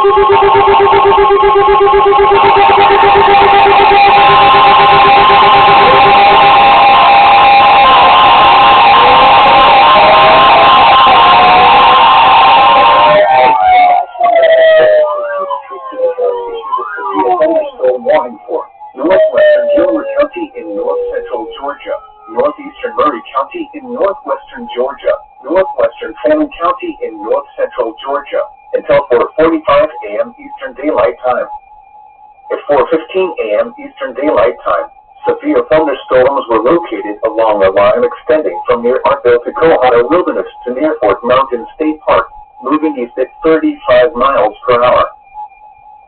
Thunderstorm warning for northwestern Gilmer County in north-central Georgia, northeastern Murray County in northwestern Georgia, northwestern Fannin County in north-central Georgia, until 4:45 a.m. Eastern Daylight Time. At 4:15 a.m. Eastern Daylight Time, severe thunderstorms were located along a line extending from near Arkville to Colorado Wilderness to near Fort Mountain State Park, moving east at 35 miles per hour.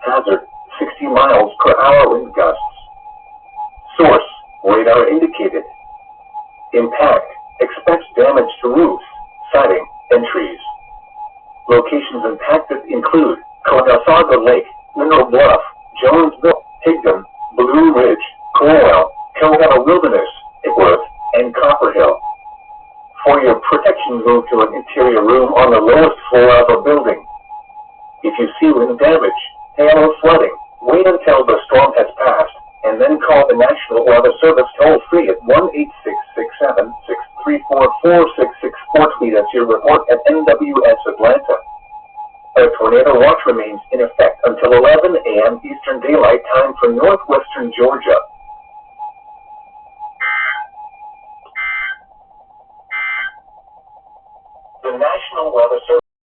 Hazard: 60 miles per hour wind gusts. Source: radar indicated. Impact: expect damage to roofs, siding, and trees. Locations impacted include Conestoga Lake, Mineral Bluff, Jonesville, Higdon, Blue Ridge, Cornwall, Colorado Wilderness, Whitworth, and Copper Hill. For your protection, move to an interior room on the lowest floor of a building. If you see wind damage, hail, or flooding, wait until the storm has passed, and then call the National Weather Service toll-free at 1-866-7-634-4664. Tweet us your report at NWS Atlanta. A tornado watch remains in effect until 11 a.m. Eastern Daylight Time for northwestern Georgia.